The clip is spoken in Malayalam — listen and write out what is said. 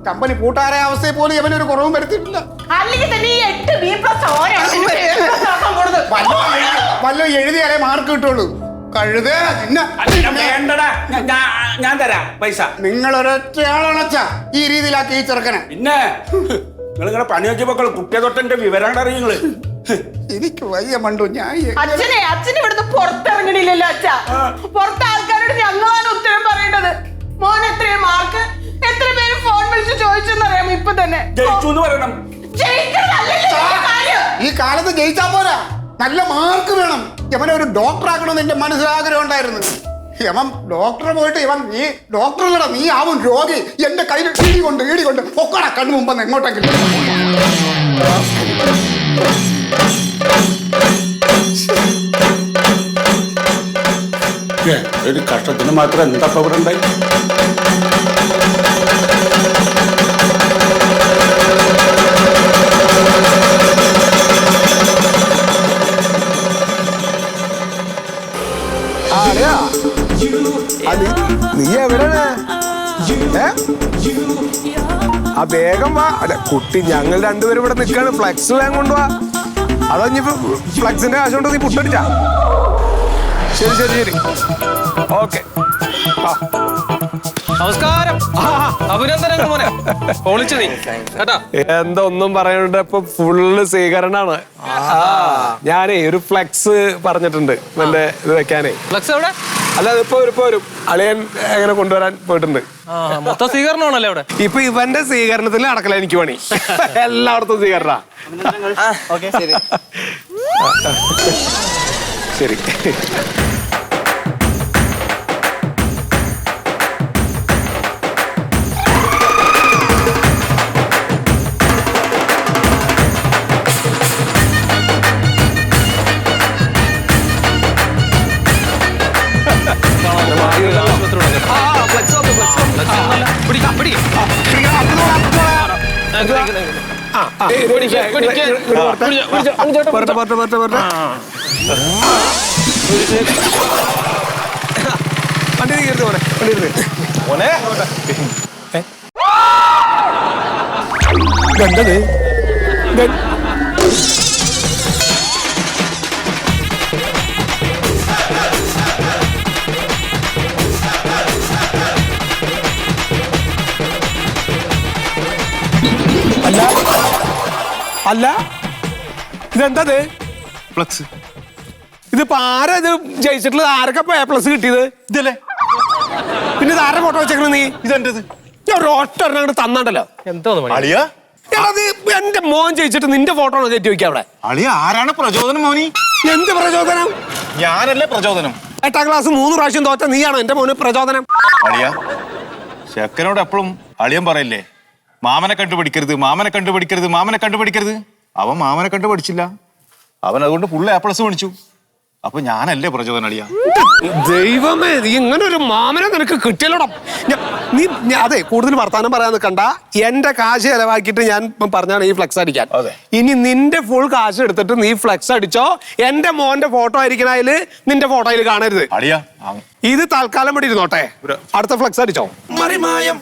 കമ്പനി പൂട്ടാറായ അവസ്ഥയിൽ പോലും ഇവനൊരു കുറവും വരുത്തിയിട്ടില്ല. അല്ലെങ്കിൽ തന്നെ ഈ 8B+, വല്ല എഴുതിയാലേ മാർക്ക് കിട്ടുള്ളൂ. കഴുത വേണ്ടടാ, ഞാൻ തരാം പൈസ. നിങ്ങൾ ഒരൊറ്റയാളണച്ച ഈ രീതിയിലാക്കി ഈ ചെറുക്കനെ. പിന്നെ നിങ്ങളിങ്ങനെ പണി വെച്ചപ്പോ കുട്ടിയെ തൊട്ടെ വിവരം അറിയുങ്ങള്. എനിക്ക് വയ്യ മണ്ടു. ഞാൻ അച്ഛൻ ഇവിടുന്ന് പുറത്തിറങ്ങണില്ലല്ലോ അച്ഛ. പുറത്തെ ആൾക്കാരോട് ഞങ്ങളാണ് ഉത്തരം പറയേണ്ടത്. മോൻ എത്രയും മാർക്ക്, എത്ര പേര് ഫോൺ വിളിച്ച് ചോദിച്ചെന്നറിയാമോ? ഇപ്പൊ തന്നെ ജയിച്ചു പറയണം. ഈ കാലത്ത് ജയിച്ചാ പോരാ, നല്ല മാർക്ക് വേണം. യവനെ ഒരു ഡോക്ടർ ആക്കണമെന്ന് എന്റെ മനസ്സിലാഗ്രഹം ഉണ്ടായിരുന്നു. യവൻ ഡോക്ടറെ പോയിട്ട് നീ ഡോക്ടറല്ലടാ, നീ ആവും രോഗി. എന്റെ കയ്യിൽ ഈടികൊണ്ട് ഒക്കടാ കണ്ണു മുമ്പ് എങ്ങോട്ടെങ്കിലും. ഒരു കഷ്ടത്തിന് മാത്രം എന്താ ഇവിടെ ഉണ്ടായി? നീ എവിടെയാണ്? ആ വേഗം വാ. അല്ല കുട്ടി, ഞങ്ങൾ രണ്ടുപേരും ഇവിടെ നിൽക്കാണ്. ഫ്ലെക്സ് വേഗം കൊണ്ടുവാ. അതാ ഇനിയിപ്പോ ഫ്ലെക്സിന്റെ കാശ് കൊണ്ട് നീ പുട്ടടിച്ചാ? ശരി ഓക്കെ. നമസ്കാരം. അഭിനന്ദനങ്ങൾ മോനെ. പൊളിച്ചു നീ കേട്ടാ. എന്താ ഒന്നും പറയാനുണ്ട്. ഇപ്പൊ ഫുള്ള് സ്വീകരണാണ്. ഞാനേ ഒരു ഫ്ലെക്സ് പറഞ്ഞിട്ടുണ്ട് എന്റെ ഇത് വെക്കാനേ. ഫ്ലെക്സ് എവിടെ? അല്ല അതിപ്പോ വരും. അളിയൻ എങ്ങനെ കൊണ്ടുവരാൻ പോയിട്ടുണ്ട്. മൊത്തം സ്വീകരണമാണല്ലേ അവിടെ? ഇപ്പൊ ഇവന്റെ സ്വീകരണത്തിൽ നടക്കല എനിക്ക് പണി. എല്ലായിടത്തും സ്വീകരണ. ശരി. എന്തത്? അല്ല ഇതെന്തത്? ഫ്ലക്സ്. ഇതിപ്പോ ആരാ ഇത് ജയിച്ചിട്ടുള്ളത്? ആരൊക്കെ A+ കിട്ടിയത്? ഇതല്ലേ? പിന്നെ ഇത് ആരുടെ ഫോട്ടോ വെച്ചേക്കണ നീ? ഇതെന്റത്. ഞാൻ ഒറ്റ അങ്ങോട്ട് തന്നണ്ടല്ലോ. എന്തോന്ന് അളിയാ, എന്റെ മോൻ ജയിച്ചിട്ട് നിന്റെ ഫോട്ടോ ആണ് കയറ്റി വെക്കാം അവിടെ. അളിയ ആരാണ് പ്രചോദനം? മോനി എന്ത് പ്രചോദനം? ഞാനല്ലേ പ്രചോദനം. 8ാം ക്ലാസ് 3 പ്രാവശ്യം തോറ്റ നീയാണോ എന്റെ മോന് പ്രചോദനം? അളിയ, ചെക്കനോട് എപ്പോഴും അളിയൻ പറയല്ലേ, മാമനെ കണ്ടുപിടിക്കരുത്, മാമനെ കണ്ടുപിടിക്കരുത്, മാമനെ കണ്ടുപിടിക്കരുത്. അവൻ മാമനെ കണ്ടുപിടിച്ചില്ല. അവൻ അതുകൊണ്ട് ഫുള്ള് A+ മേടിച്ചു. അപ്പൊ ഞാനല്ലേ പ്രചോദനം അളിയ? ദൈവമേ, നീ ഇങ്ങനെ ഒരു മാമനെ നിനക്ക് കിട്ടിയല്ലോടാ. നീ അതെ, കൂടുതൽ വർത്താനം പറയാൻ നിൽക്കണ്ട. എന്റെ കാശ് ചെലവാക്കിയിട്ട് ഞാൻ പറഞ്ഞാണ് ഈ ഫ്ലെക്സ് അടിക്കാൻ. ഇനി നിന്റെ ഫുൾ കാശ് എടുത്തിട്ട് നീ ഫ്ലെക്സ് അടിച്ചോ. എന്റെ മോന്റെ ഫോട്ടോ ആയിരിക്കണതില് നിന്റെ ഫോട്ടോയിൽ കാണരുത്. അളിയ, ഇത് തൽക്കാലം ഇവിടെ ഇരുന്നോട്ടെ. അടുത്ത ഫ്ലെക്സ് അടിച്ചോ. മറിമായം.